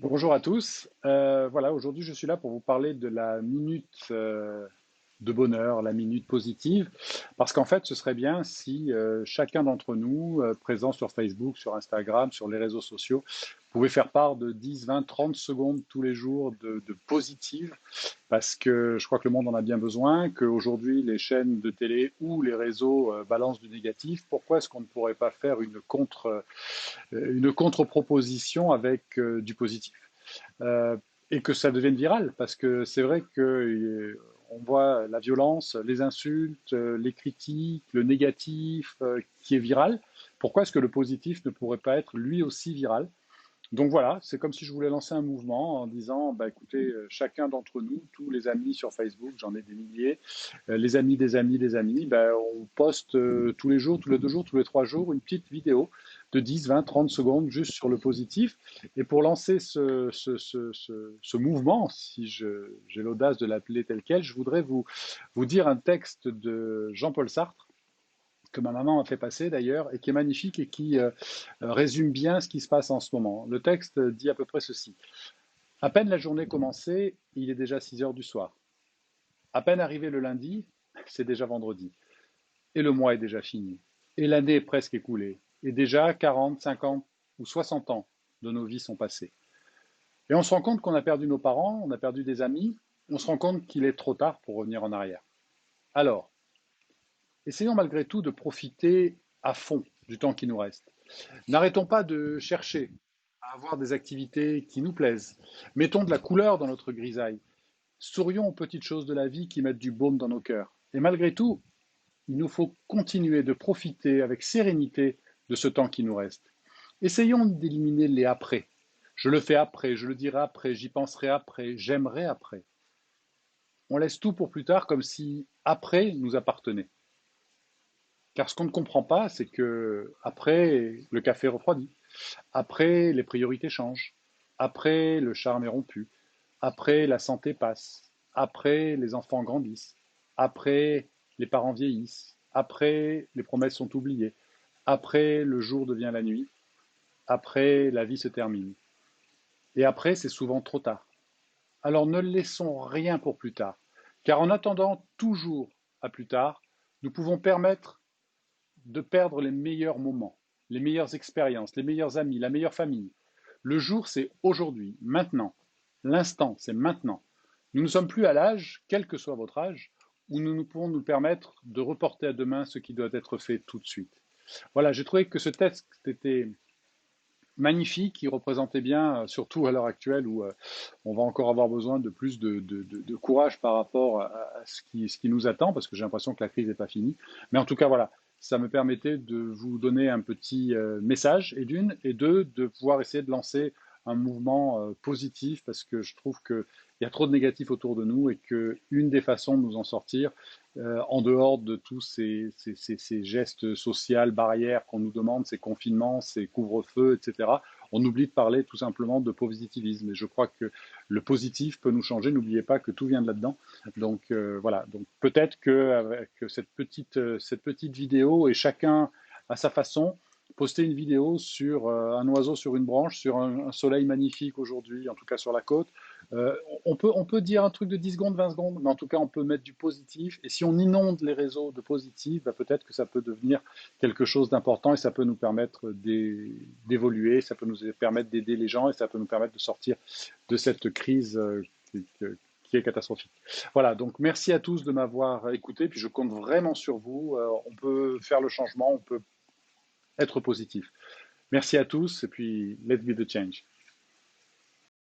Bonjour à tous. Voilà, aujourd'hui je suis là pour vous parler de la minute de bonheur, la minute positive, parce qu'en fait ce serait bien si chacun d'entre nous, présent sur Facebook, sur Instagram, sur les réseaux sociaux, pouvait faire part de 10, 20, 30 secondes tous les jours de positive, parce que je crois que le monde en a bien besoin, qu'aujourd'hui les chaînes de télé ou les réseaux balancent du négatif. Pourquoi est-ce qu'on ne pourrait pas faire une contre-proposition avec du positif euh, et que ça devienne viral, parce que c'est vrai que on voit la violence, les insultes, les critiques, le négatif qui est viral. Pourquoi est-ce que le positif ne pourrait pas être lui aussi viral? Donc voilà, c'est comme si je voulais lancer un mouvement en disant, bah écoutez, chacun d'entre nous, tous les amis sur Facebook, j'en ai des milliers, les amis des amis des amis, bah, on poste tous les jours, tous les 2 jours, tous les 3 jours, une petite vidéo de 10, 20, 30 secondes juste sur le positif. Et pour lancer ce mouvement, si j'ai l'audace de l'appeler tel quel, je voudrais vous dire un texte de Jean-Paul Sartre que ma maman a fait passer d'ailleurs, et qui est magnifique et qui résume bien ce qui se passe en ce moment. Le texte dit à peu près ceci. À peine la journée commencée, il est déjà 6 heures du soir. À peine arrivé le lundi, c'est déjà vendredi. Et le mois est déjà fini. Et l'année est presque écoulée. Et déjà 40, 50 ou 60 ans de nos vies sont passés. Et on se rend compte qu'on a perdu nos parents, on a perdu des amis, on se rend compte qu'il est trop tard pour revenir en arrière. Alors, essayons malgré tout de profiter à fond du temps qui nous reste. N'arrêtons pas de chercher à avoir des activités qui nous plaisent. Mettons de la couleur dans notre grisaille. Sourions aux petites choses de la vie qui mettent du baume dans nos cœurs. Et malgré tout, il nous faut continuer de profiter avec sérénité de ce temps qui nous reste. Essayons d'éliminer les après. Je le fais après, je le dirai après, j'y penserai après, j'aimerai après. On laisse tout pour plus tard comme si après nous appartenait. Car ce qu'on ne comprend pas, c'est que après, le café refroidit. Après, les priorités changent. Après, le charme est rompu. Après, la santé passe. Après, les enfants grandissent. Après, les parents vieillissent. Après, les promesses sont oubliées. Après, le jour devient la nuit. Après, la vie se termine. Et après, c'est souvent trop tard. Alors ne laissons rien pour plus tard. Car en attendant toujours à plus tard, nous pouvons permettre de perdre les meilleurs moments, les meilleures expériences, les meilleurs amis, la meilleure famille. Le jour, c'est aujourd'hui, maintenant. L'instant, c'est maintenant. Nous ne sommes plus à l'âge, quel que soit votre âge, où nous pouvons nous permettre de reporter à demain ce qui doit être fait tout de suite. Voilà, j'ai trouvé que ce texte était magnifique, qui représentait bien, surtout à l'heure actuelle où on va encore avoir besoin de plus de courage par rapport à ce qui nous attend, parce que j'ai l'impression que la crise n'est pas finie. Mais en tout cas, voilà, ça me permettait de vous donner un petit message, et d'une, et deux, de pouvoir essayer de lancer un mouvement positif, parce que je trouve qu'il y a trop de négatifs autour de nous et qu'une des façons de nous en sortir, en dehors de tous ces gestes sociaux, barrières qu'on nous demande, ces confinements, ces couvre-feux, etc., on oublie de parler tout simplement de positivisme. Et je crois que le positif peut nous changer. N'oubliez pas que tout vient de là-dedans. Donc voilà. Donc peut-être qu'avec cette petite vidéo, et chacun à sa façon, poster une vidéo sur un oiseau sur une branche, sur un soleil magnifique aujourd'hui, en tout cas sur la côte. On peut dire un truc de 10 secondes, 20 secondes, mais en tout cas, on peut mettre du positif. Et si on inonde les réseaux de positif, bah, peut-être que ça peut devenir quelque chose d'important, et ça peut nous permettre d'évoluer, ça peut nous permettre d'aider les gens, et ça peut nous permettre de sortir de cette crise qui est catastrophique. Voilà, donc merci à tous de m'avoir écouté, puis je compte vraiment sur vous. On peut faire le changement, on peut être positif. Merci à tous, et puis let's be the change.